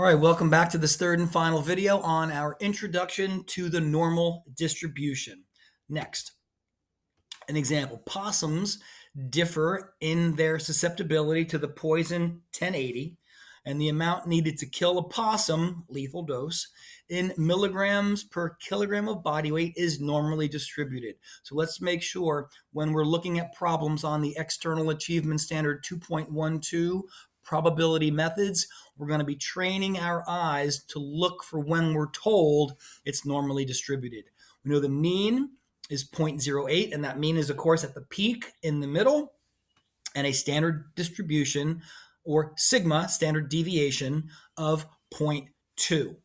All right, welcome back to this third and final video on our introduction to the normal distribution. Next, an example. Possums differ in their susceptibility to the poison 1080, and the amount needed to kill a possum, lethal dose, in milligrams per kilogram of body weight is normally distributed. So let's make sure when we're looking at problems on the External Achievement Standard 2.12 probability methods, we're going to be training our eyes to look for when we're told it's normally distributed. We know the mean is 0.08, and that mean is, of course, at the peak in the middle, and a standard distribution, or sigma, standard deviation, of 0.2.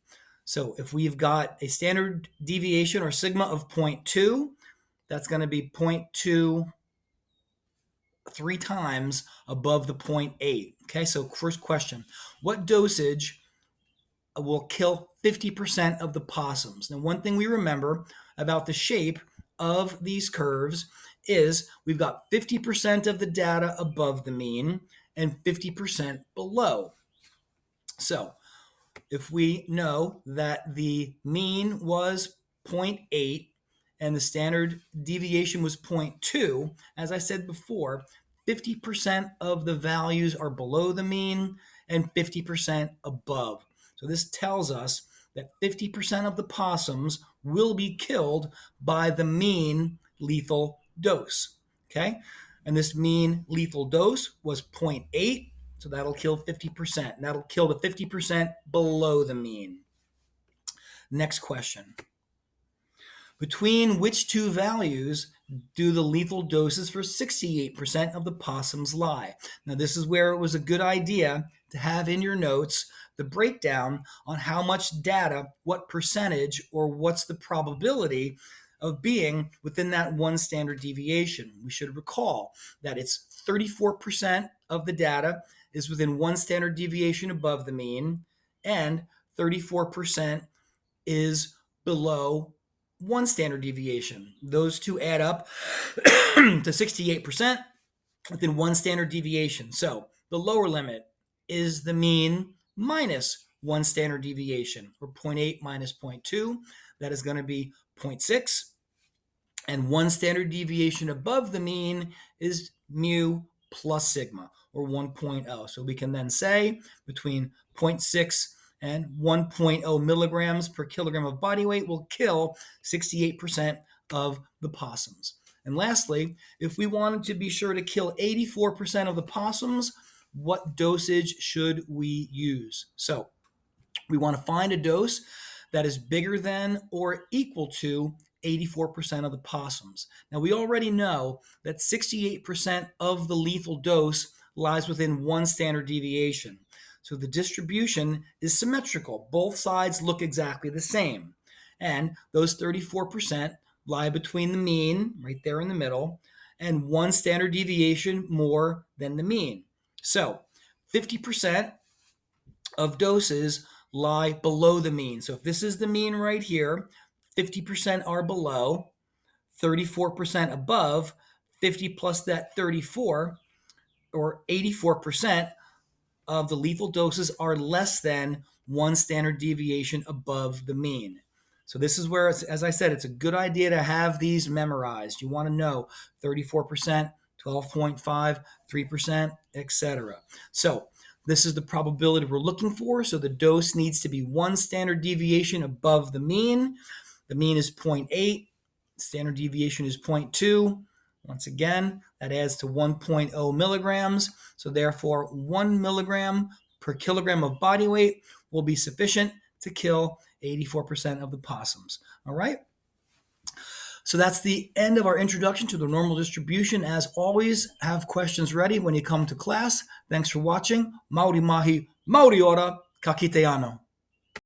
So if we've got a standard deviation, or sigma, of 0.2, that's going to be 0.2 3 times above the 0.8. Okay, so first question, what dosage will kill 50% of the possums? Now, one thing we remember about the shape of these curves is we've got 50% of the data above the mean and 50% below. So if we know that the mean was 0.8 and the standard deviation was 0.2, as I said before, 50% of the values are below the mean and 50% above. So this tells us that 50% of the possums will be killed by the mean lethal dose. Okay? And this mean lethal dose was 0.8. So that'll kill 50%. And that'll kill the 50% below the mean. Next question. Between which two values do the lethal doses for 68% of the possums lie? Now, this is where it was a good idea to have in your notes the breakdown on how much data, what percentage, or what's the probability of being within that one standard deviation. We should recall that it's 34% of the data is within one standard deviation above the mean, and 34% is below one standard deviation. Those two add up to 68% within one standard deviation. So the lower limit is the mean minus one standard deviation, or 0.8 minus 0.2. That is going to be 0.6. And one standard deviation above the mean is mu plus sigma, or 1.0. So we can then say between 0.6 and 1.0 milligrams per kilogram of body weight will kill 68% of the possums. And lastly, if we wanted to be sure to kill 84% of the possums, what dosage should we use? So we want to find a dose that is bigger than or equal to 84% of the possums. Now, we already know that 68% of the lethal dose lies within one standard deviation. So the distribution is symmetrical. Both sides look exactly the same. And those 34% lie between the mean, right there in the middle, and one standard deviation more than the mean. So 50% of doses lie below the mean. So if this is the mean right here, 50% are below, 34% above, 50 plus that 34, or 84% of the lethal doses are less than one standard deviation above the mean. So this is where, as I said, it's a good idea to have these memorized. You want to know 34%, 12.5, 3%, etc. So this is the probability we're looking for. So the dose needs to be one standard deviation above the mean. The mean is 0.8. Standard deviation is 0.2. Once again, that adds to 1.0 milligrams. So therefore, 1 milligram per kilogram of body weight will be sufficient to kill 84% of the possums. All right? So that's the end of our introduction to the normal distribution. As always, have questions ready when you come to class. Thanks for watching. Mauri mahi, mauri ora, ka kite ano.